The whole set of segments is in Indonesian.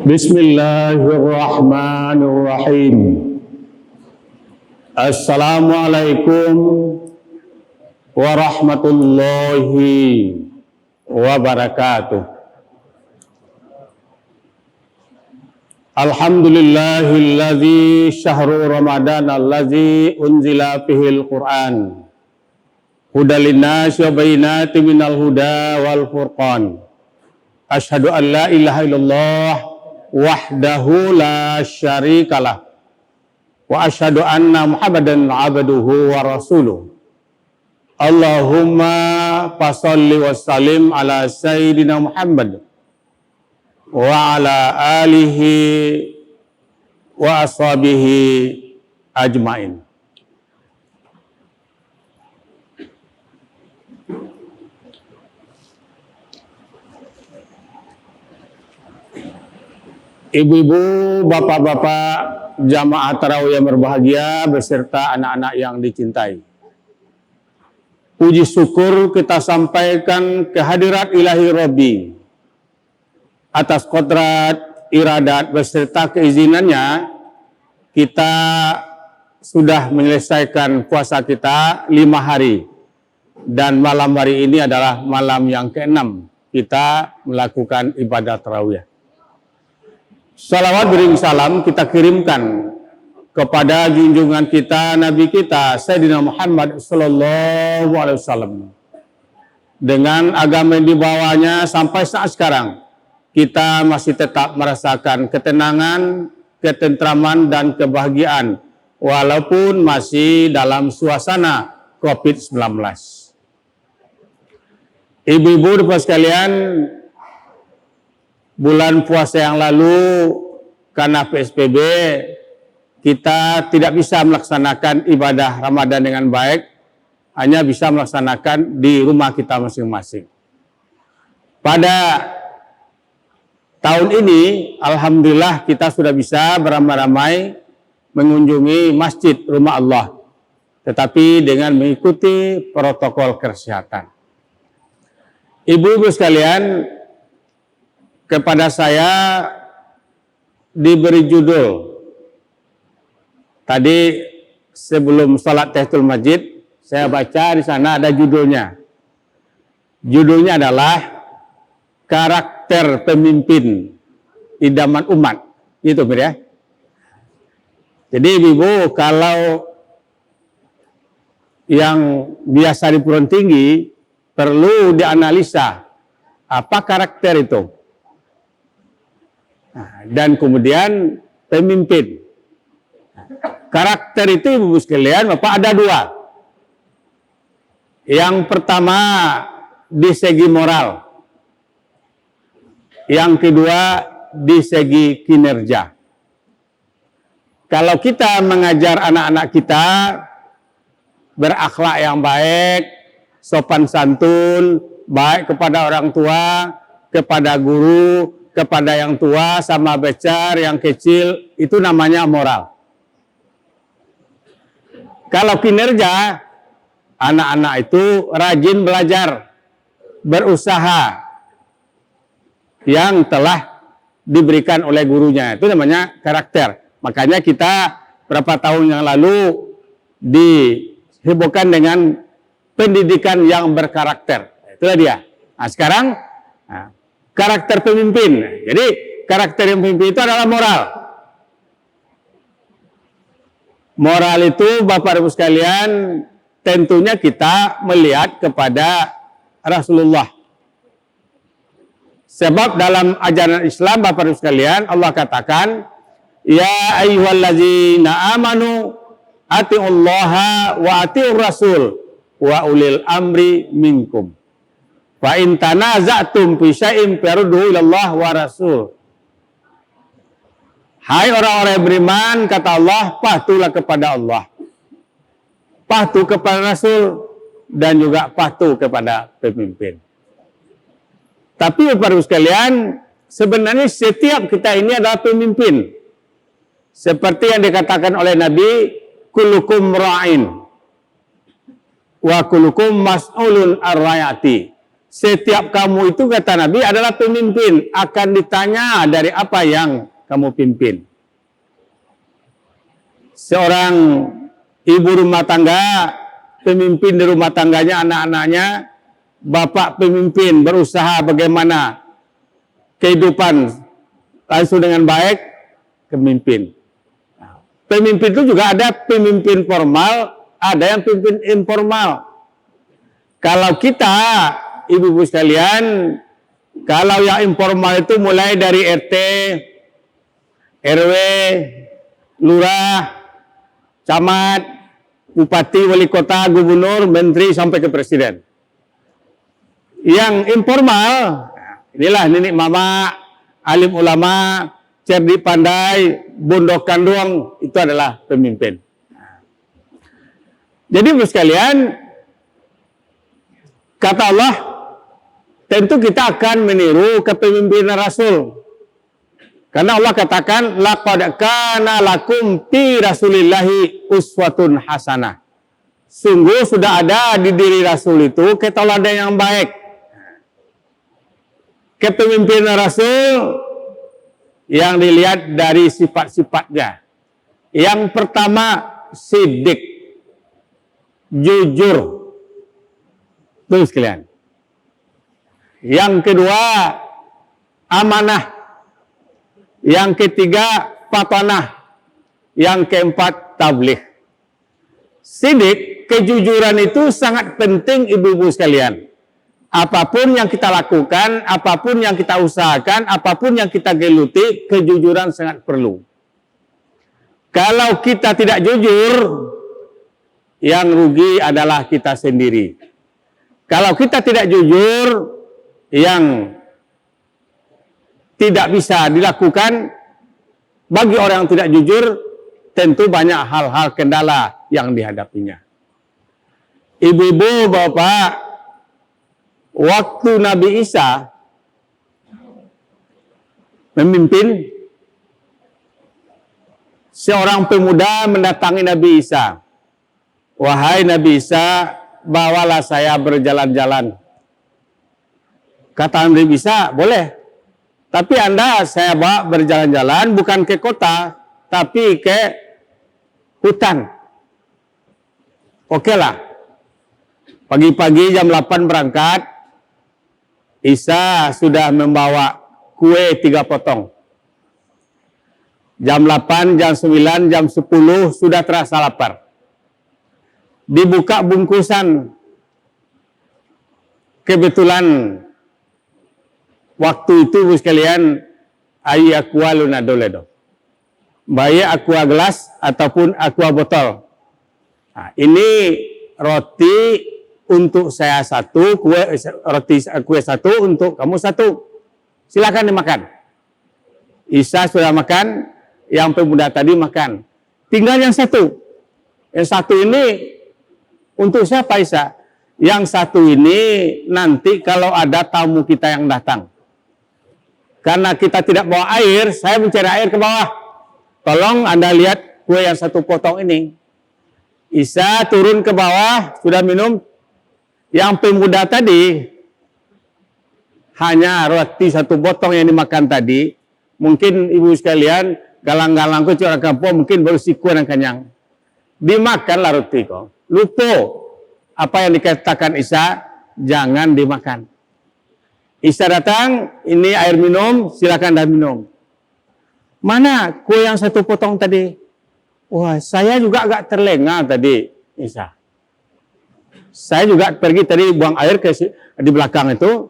Bismillahirrahmanirrahim. Assalamualaikum warahmatullahi wabarakatuh. Alhamdulillahilladzi syahru Ramadan alladzi unzila fihil Qur'an hudal linnasi wa bayyinatin minal huda wal furqan. Asyhadu an la ilaha illallah wahdahu la syarikalah wa asyhadu anna Muhammadan abduhu wa rasuluh. Allahumma fasholli wa sallim ala sayyidina Muhammad wa ala alihi wa ashabihi ajmain. Ibu-ibu, bapak-bapak, jamaah tarawih yang berbahagia beserta anak-anak yang dicintai. Puji syukur kita sampaikan kehadirat ilahi Rabbi atas kodrat, iradat beserta keizinannya kita sudah menyelesaikan puasa kita 5 hari dan malam hari ini adalah malam yang ke-6 kita melakukan ibadah tarawih. Salawat bering salam kita kirimkan kepada junjungan kita, Nabi kita, Sayyidina Muhammad Sallallahu Alaihi Wasallam. Dengan agama yang dibawanya sampai saat sekarang, kita masih tetap merasakan ketenangan, ketentraman, dan kebahagiaan, walaupun masih dalam suasana COVID-19. Ibu-ibu dan sekalian, bulan puasa yang lalu karena PSBB kita tidak bisa melaksanakan ibadah Ramadan dengan baik, hanya bisa melaksanakan di rumah kita masing-masing. Pada tahun ini alhamdulillah kita sudah bisa beramai-ramai mengunjungi masjid rumah Allah, tetapi dengan mengikuti protokol kesehatan. Ibu-ibu sekalian, kepada saya diberi judul. Tadi sebelum sholat tahiyatul masjid, saya baca di sana ada judulnya. Judulnya adalah karakter pemimpin idaman umat. Itu ya. Jadi ibu-ibu, kalau yang biasa di perguruan tinggi perlu dianalisa apa karakter itu. Dan kemudian pemimpin. Karakter itu ibu sekalian, Bapak, ada 2. Yang pertama di segi moral. Yang kedua di segi kinerja. Kalau kita mengajar anak-anak kita berakhlak yang baik, sopan santun, baik kepada orang tua, kepada guru, kepada yang tua, sama besar, yang kecil, itu namanya moral. Kalau kinerja, anak-anak itu rajin belajar, berusaha, yang telah diberikan oleh gurunya. Itu namanya karakter. Makanya kita berapa tahun yang lalu dihebohkan dengan pendidikan yang berkarakter. Itulah dia. Nah, sekarang karakter pemimpin. Jadi karakter yang pemimpin itu adalah moral. Moral itu Bapak Ibu sekalian tentunya kita melihat kepada Rasulullah. Sebab dalam ajaran Islam Bapak Ibu sekalian Allah katakan, ya ayyuhallazina amanu atiullaha wa atiur rasul wa ulil amri minkum. Fa in tanaza'tum fi syai'in farudduhu ilallah wa rasul. Hai orang-orang yang beriman, kata Allah, patuhlah kepada Allah. Patuh kepada Rasul dan juga patuh kepada pemimpin. Tapi Bapak Ibu sekalian, sebenarnya setiap kita ini adalah pemimpin. Seperti yang dikatakan oleh Nabi, kullukum ra'in wa kullukum mas'ulun ar-rayati. Setiap kamu itu, kata Nabi, adalah pemimpin. Akan ditanya dari apa yang kamu pimpin. Seorang ibu rumah tangga, pemimpin di rumah tangganya, anak-anaknya, bapak pemimpin, berusaha bagaimana kehidupan langsung dengan baik, pemimpin. Pemimpin itu juga ada pemimpin formal, ada yang pemimpin informal. Kalau kita, ibu-ibu sekalian, kalau yang informal itu mulai dari RT, RW, lurah, camat, bupati, wali kota, gubernur, menteri, sampai ke presiden. Yang informal, inilah nenek mama, alim ulama, cerdik pandai, bondokan doang, itu adalah pemimpin. Jadi ibu sekalian, kata Allah, tentu kita akan meniru kepemimpinan Rasul. Karena Allah katakan, laqad kana lakum fi Rasulillahi uswatun hasanah. Sungguh sudah ada di diri Rasul itu keteladanan yang baik. Kepemimpinan Rasul yang dilihat dari sifat-sifatnya. Yang pertama, sidik, jujur. Terus sekalian. Yang kedua, amanah. Yang ketiga, patanah. Yang keempat, tabligh. Sidik, kejujuran itu sangat penting ibu-ibu sekalian. Apapun yang kita lakukan, apapun yang kita usahakan, apapun yang kita geluti, kejujuran sangat perlu. Kalau kita tidak jujur, yang rugi adalah kita sendiri. Kalau kita tidak jujur, yang tidak bisa dilakukan bagi orang yang tidak jujur, tentu banyak hal-hal kendala yang dihadapinya. Ibu-ibu, bapak, waktu Nabi Isa memimpin, seorang pemuda mendatangi Nabi Isa. Wahai Nabi Isa, bawalah saya berjalan-jalan. Kata Nabi Isa, boleh. Tapi Anda saya bawa berjalan-jalan bukan ke kota, tapi ke hutan. Oke lah. Pagi-pagi jam 8 berangkat, Isa sudah membawa kue 3 potong. Jam 8, jam 9, jam 10 sudah terasa lapar. Dibuka bungkusan. Kebetulan waktu itu sekalian air aqua lunadoledo. Baik aqua gelas ataupun aqua botol. Nah, ini roti untuk saya satu, kue satu untuk kamu satu. Silakan dimakan. Isa sudah makan, yang pemuda tadi makan. Tinggal yang satu. Yang satu ini untuk siapa Isa? Yang satu ini nanti kalau ada tamu kita yang datang. Karena kita tidak bawa air, saya mencari air ke bawah. Tolong Anda lihat kue yang 1 potong ini. Isa turun ke bawah, sudah minum. Yang pemuda tadi, hanya roti 1 potong yang dimakan tadi. Mungkin ibu sekalian, galang-galang ke orang kampung, mungkin baru si kue yang kenyang. Dimakanlah roti kok. Lupa apa yang dikatakan Isa, jangan dimakan. Isa datang, ini air minum, silakan dah minum. Mana kue yang 1 potong tadi? Wah, saya juga agak terlengah tadi, Isa. Saya juga pergi tadi buang air ke di belakang itu,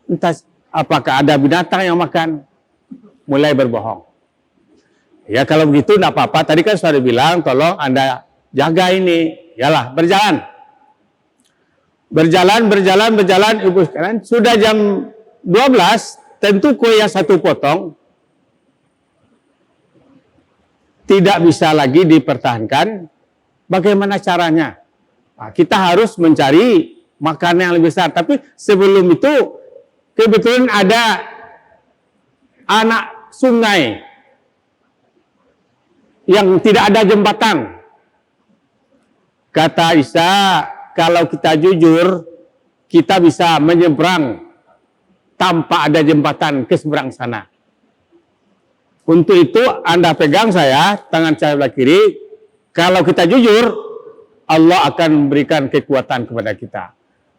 entah apakah ada binatang yang makan. Mulai berbohong. Ya kalau begitu tidak apa-apa, tadi kan sudah bilang, tolong Anda jaga ini. Yalah, berjalan. Berjalan, ibu sekalian. Sudah jam 12, tentu kue yang 1 potong tidak bisa lagi dipertahankan. Bagaimana caranya? Nah, kita harus mencari makanan yang lebih besar. Tapi sebelum itu, kebetulan ada anak sungai yang tidak ada jembatan. Kata Isa, kalau kita jujur, kita bisa menyeberang tanpa ada jembatan ke seberang sana. Untuk itu Anda pegang saya, tangan saya sebelah kiri. Kalau kita jujur, Allah akan memberikan kekuatan kepada kita.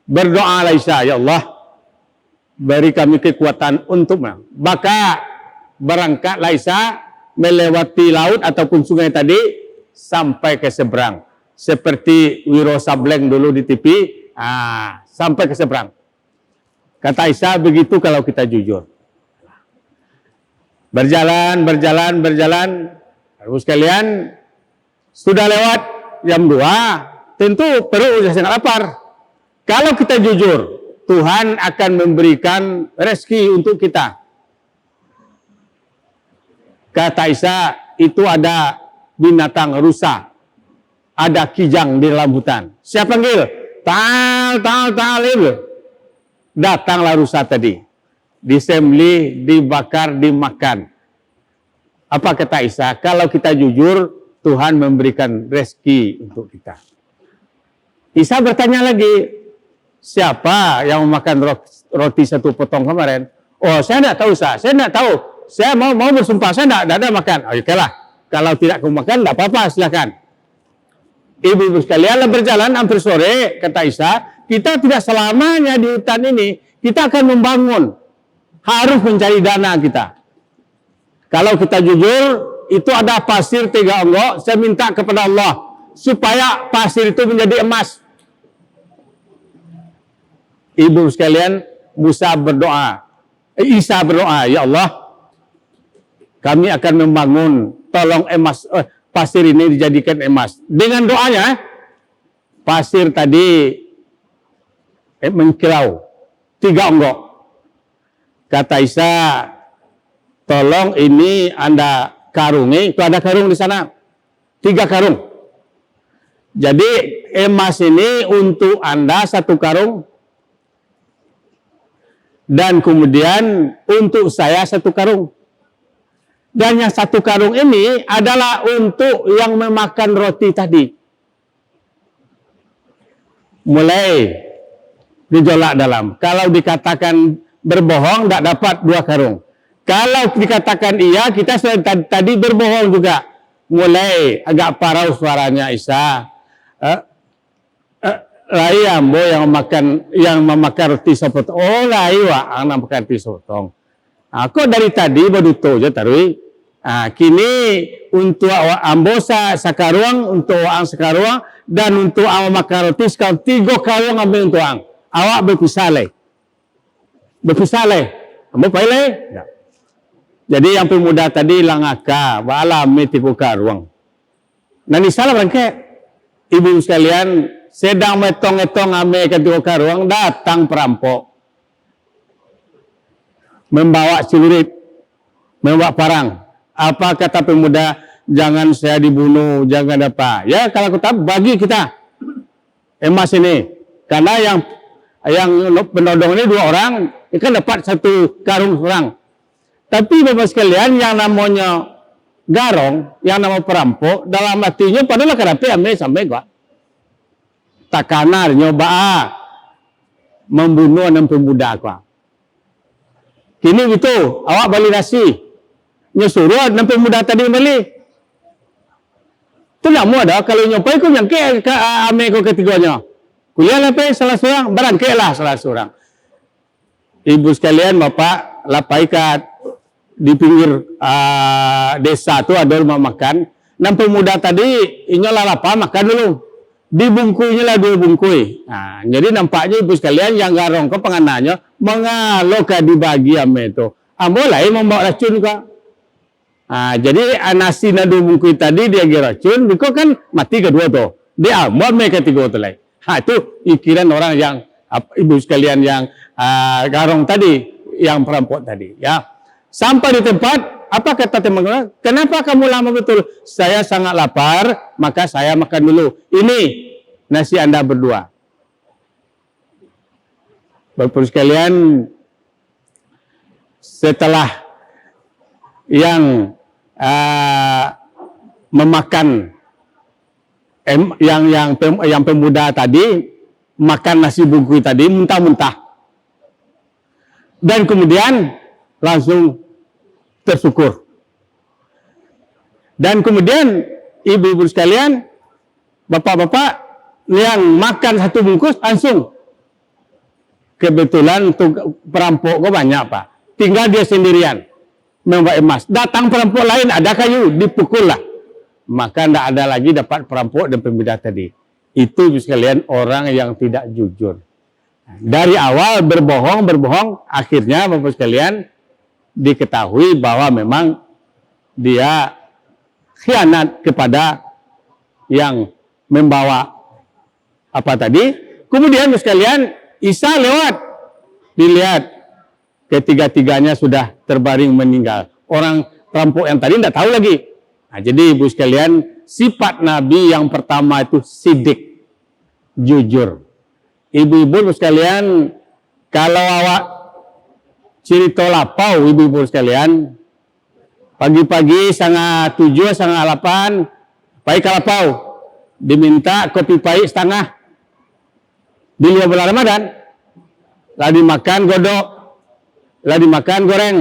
Berdoa Laisa, ya Allah, beri kami kekuatan untuk maka berangkat Laisa melewati laut ataupun sungai tadi sampai ke seberang. Seperti Wiro Sableng dulu di TV, sampai ke seberang. Kata Aisyah, begitu kalau kita jujur. Berjalan. Harus sekalian, sudah lewat jam 2, tentu perut sudah sangat lapar. Kalau kita jujur, Tuhan akan memberikan rezeki untuk kita. Kata Aisyah, itu ada binatang rusa. Ada kijang di dalam hutan. Siapa panggil? Tal. Datanglah rusa tadi. Disembelih, dibakar, dimakan. Apa kata Aisyah? Kalau kita jujur, Tuhan memberikan rezeki untuk kita. Aisyah bertanya lagi, siapa yang memakan roti satu potong kemarin? Oh, saya tidak tahu, saya tidak tahu. Saya mau bersumpah, saya tidak ada makan. Oh, oke lah. Kalau tidak kamu makan, tidak apa-apa, silakan. Ibu-ibu sekalian, berjalan hampir sore, kata Aisyah, kita tidak selamanya di hutan ini, kita akan membangun. Harus mencari dana kita. Kalau kita jujur, itu ada pasir 3 onggok, saya minta kepada Allah, supaya pasir itu menjadi emas. Ibu sekalian, Isa berdoa, ya Allah, kami akan membangun, tolong emas, pasir ini dijadikan emas. Dengan doanya, pasir tadi mengkilau 3 onggok. Kata Isa, tolong ini Anda karungi, itu ada karung di sana, 3 karung. Jadi emas ini untuk Anda 1 karung, dan kemudian untuk saya 1 karung. Dan yang 1 karung ini adalah untuk yang memakan roti tadi. Mulai gejolak dalam. Kalau dikatakan berbohong, tidak dapat 2 karung. Kalau dikatakan iya, kita sudah tadi berbohong juga. Mulai agak parau suaranya Isa. Lai ambo yang memakan roti sopotong. Oh, lai wa ang makan roti sopotong. Aku dari tadi baduto aja tarui. Kini untuk ambo sakaruang, untuk ang sakaruang, dan untuk ang makan roti sekarang 3 karung ambil untuk ang. Awak berpisah. Ambo paile. Ya. Jadi yang pemuda tadi langaka, baalami 3 karung. Nani salah rangke. Ibu sekalian, sedang metong-etong ame ke 3 karung, datang perampok. Membawa celurit, membawa parang. Apa kata pemuda? Jangan saya dibunuh, jangan apa. Ya, kalau kita bagi kita emas ini. Karena yang penodong ini 2 orang, kan dapat 1 karung orang. Tapi Bapak sekalian, yang namanya garong, yang nama perampok, dalam hatinya padahal kerapi ame sampai kok. Takanar nyoba membunuh 6 pemuda kok. Kini gitu, awak balik nasi. Nyuruh 6 pemuda tadi balik. Itu nak ada kalau nyopai ku yang ke ame ku ketiganya. Kuliah lapai salah seorang, barangkailah salah seorang. Ibu sekalian, Bapak, lapaikat di pinggir desa tu ada rumah makan. 6 pemuda tadi inyolah lapar makan dulu. Dibungkuinya lah 2 bungkui. Nah, jadi nampaknya ibu sekalian yang garong ke pengananya mengalokah dibagi ame itu. Mulai membawa racun kah? Jadi nasi na 2 bungkui tadi dia gira racun, biko kan mati kedua tuh. Dia mau mereka 3 tu lain. Itu pikiran orang yang ibu sekalian yang garong tadi, yang perampok tadi. Ya, sampai di tempat, apa kata teman-teman? Kenapa kamu lama betul? Saya sangat lapar, maka saya makan dulu. Ini nasi Anda berdua. Bapak sekalian, setelah yang memakan yang pemuda tadi, makan nasi bungkus tadi muntah-muntah. Dan kemudian langsung tersyukur. Dan kemudian ibu-ibu sekalian, bapak-bapak yang makan satu bungkus langsung. Kebetulan untuk perampok kok banyak Pak. Tinggal dia sendirian membawa emas. Datang perampok lain ada kayu, dipukul lah. Maka tidak ada lagi dapat perampok dan pembeda tadi. Itu sekalian orang yang tidak jujur. Dari awal berbohong, akhirnya Bapak sekalian diketahui bahwa memang dia khianat kepada yang membawa apa tadi. Kemudian Bapak sekalian Isa lewat, dilihat ketiga-tiganya sudah terbaring meninggal. Orang perampok yang tadi tidak tahu lagi. Nah, jadi ibu sekalian, sifat Nabi yang pertama itu sidik, jujur. Ibu-ibu sekalian, kalau awak cerita lapau, ibu-ibu sekalian, pagi-pagi 7:30, 8:30, pahit lapau, diminta kopi pahit setengah. Di luar bulan Ramadan, lah dimakan godok, lah dimakan goreng,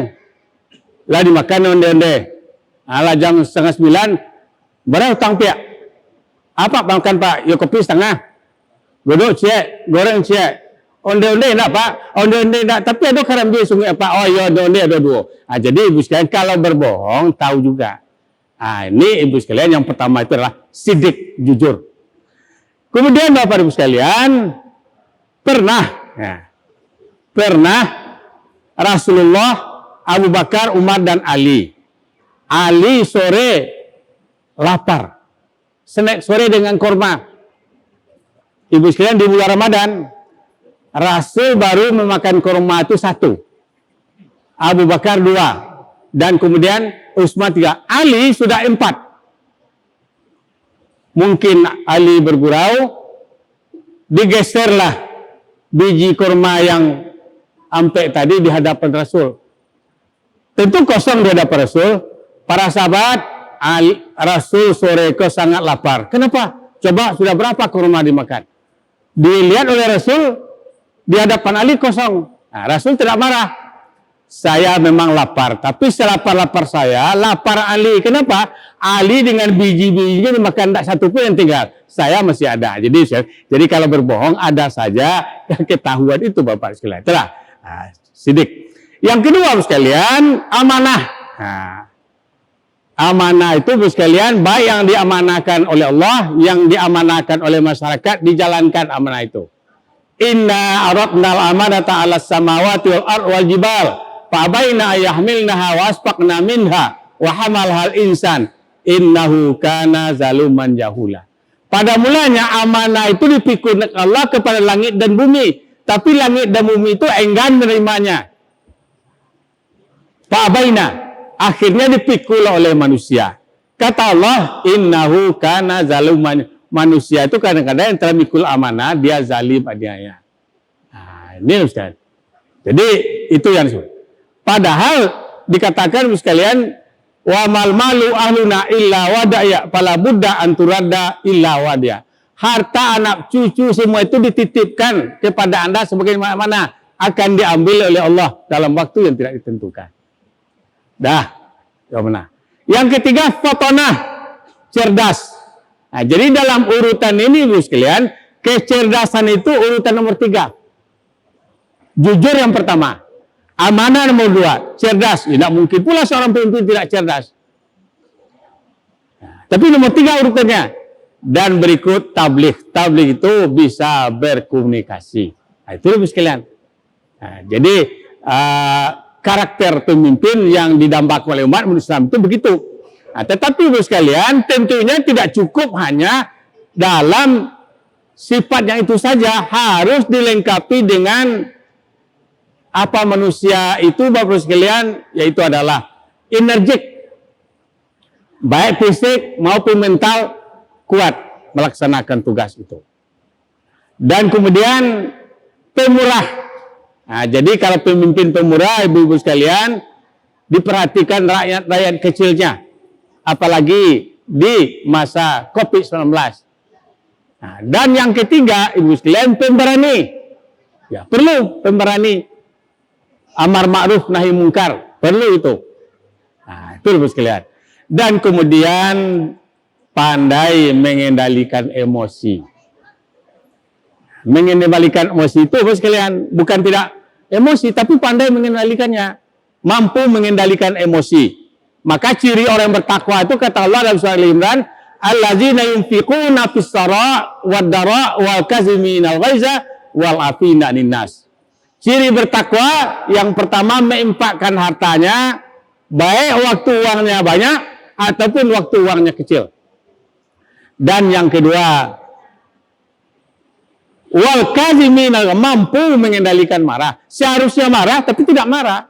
lah dimakan onde-onde. Lah jam 8:30, berapa utang pihak? Apa makan Pak? Ya kopi setengah, godok cek, goreng cek, onde-onde enggak Pak? Onde-onde enggak, tapi ada karambi sungai Pak. Oh iya, onde-onde ada 2. Jadi ibu sekalian kalau berbohong tahu juga. Ini ibu sekalian yang pertama itu adalah sidik, jujur. Kemudian Bapak Ibu sekalian, pernah Rasulullah, Abu Bakar, Umar dan Ali sore lapar, snack sore dengan korma. Ibu sekalian di bulan Ramadan, Rasul baru memakan korma itu 1, Abu Bakar 2, dan kemudian Utsman 3, Ali sudah 4. Mungkin Ali bergurau, digeserlah biji kurma yang ampek tadi di hadapan Rasul. Tentu kosong di hadapan Rasul. Para sahabat, Rasul sore ke sangat lapar. Kenapa? Coba sudah berapa kurma dimakan? Dilihat oleh Rasul, di hadapan Ali kosong. Nah, Rasul tidak marah. Saya memang lapar, tapi selapar-lapar saya, lapar Ali. Kenapa? Ali dengan biji-bijinya dimakan tidak satu pun yang tinggal. Saya masih ada. Jadi kalau berbohong ada saja ketahuan itu Bapak sekalian. Itulah sidik. Yang kedua Bapak sekalian, amanah. Amanah itu Bapak sekalian, baik yang diamanahkan oleh Allah, yang diamanahkan oleh masyarakat, dijalankan amanah itu. Inna aradnal amanata 'alas samawati wal ardh wal jibal fa'abaina ayyahmilnaha wa asfaqna minha wa hamalhal insan innahu kana zaluman jahula. Pada mulanya amanah itu dipikul Allah kepada langit dan bumi, tapi langit dan bumi itu enggan menerimanya. Fa'abaina, akhirnya dipikul oleh manusia. Kata Allah, innahu kana zaluman. Manusia itu kadang-kadang yang telah mikul amanah, dia zalim adanya. Ini Ustaz. Jadi itu yang disebut. Padahal dikatakan sekalian, wa mal malu ahluna illa wadaya fala budda anturada illa wadia. Harta anak cucu semua itu dititipkan kepada Anda sebagaimana akan diambil oleh Allah dalam waktu yang tidak ditentukan. Yang ketiga, fotona, cerdas. Nah, jadi dalam urutan ini Ibu sekalian, kecerdasan itu urutan nomor 3. Jujur yang pertama, amanah nomor 2, cerdas. Tidak mungkin pula seorang pemimpin tidak cerdas. Nah, tapi nomor 3 urutannya. Dan berikut tabligh. Tabligh itu bisa berkomunikasi. Nah, itu Ibu sekalian. Nah, jadi karakter pemimpin yang didambakan oleh umat Islam itu begitu. Nah, tetapi Ibu sekalian, tentunya tidak cukup hanya dalam sifat yang itu saja, harus dilengkapi dengan apa manusia itu Bapak sekalian, yaitu adalah energik, baik fisik maupun mental, kuat melaksanakan tugas itu. Dan kemudian pemurah. Nah, jadi kalau pemimpin pemurah, ibu-ibu sekalian, diperhatikan rakyat-rakyat kecilnya. Apalagi di masa COVID-19. Nah, dan yang ketiga, ibu sekalian, pemberani. Ya, perlu pemberani. Amar ma'ruf nahi mungkar, perlu itu. Nah, itu ibu sekalian. Dan kemudian pandai mengendalikan emosi. Mengendalikan emosi itu ibu sekalian, bukan tidak emosi, tapi pandai mengendalikannya. Mampu mengendalikan emosi. Maka ciri orang bertakwa itu kata Allah dalam surah Al-Imran, alladzina yunfiquna fis-sara wad-dara wal kaziminal ghaiza wal afina 'anil nas. Ciri bertakwa yang pertama menginfakkan hartanya baik waktu uangnya banyak ataupun waktu uangnya kecil. Dan yang kedua, wal kaziminal, mampu mengendalikan marah. Seharusnya marah tapi tidak marah.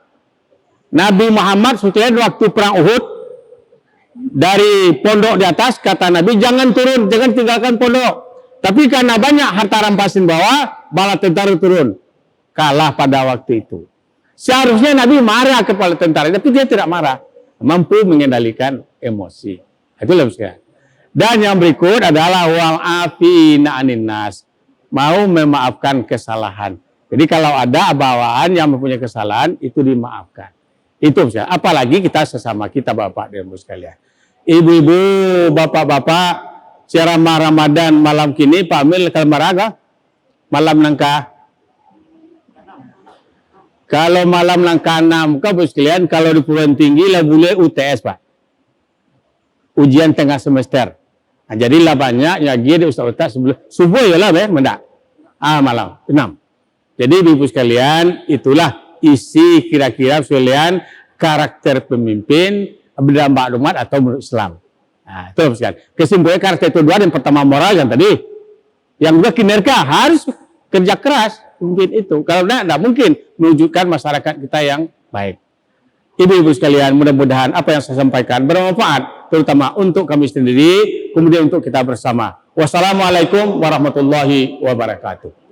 Nabi Muhammad SAW waktu perang Uhud, dari pondok di atas, kata Nabi, jangan turun, jangan tinggalkan pondok. Tapi karena banyak harta rampasan bawah, bala tentara turun. Kalah pada waktu itu. Seharusnya Nabi marah kepada tentara, tapi dia tidak marah. Mampu mengendalikan emosi. Itu lebih sekali. Dan yang berikut adalah wal afina 'anil nas. Mau memaafkan kesalahan. Jadi kalau ada bawaan yang mempunyai kesalahan, itu dimaafkan. Itu bisa. Apalagi kita sesama kita Bapak dan Ibu sekalian. Ibu-ibu, bapak-bapak, ceramah Ramadan malam kini Pak Amil kalau maraga malam nangka. Kalau malam nangka 6, Bapak sekalian, kalau di perguruan tinggi lah boleh UTS Pak. Ujian tengah semester. Nah, jadilah banyak ya dia di ustaz-ustaz sebelum subuh ya lah mendak. Malam 6. Jadi Ibu sekalian, itulah isi kira-kira sekalian karakter pemimpin dalam maklumat atau menurut Islam. Nah, itu sekalian. Kesimpulannya karakter itu dua, yang pertama moral yang tadi. Yang kedua kinerja, harus kerja keras pemimpin itu. Kalau tidak mungkin menunjukkan masyarakat kita yang baik. Ibu-ibu sekalian, mudah-mudahan apa yang saya sampaikan bermanfaat, terutama untuk kami sendiri, kemudian untuk kita bersama. Wassalamualaikum warahmatullahi wabarakatuh.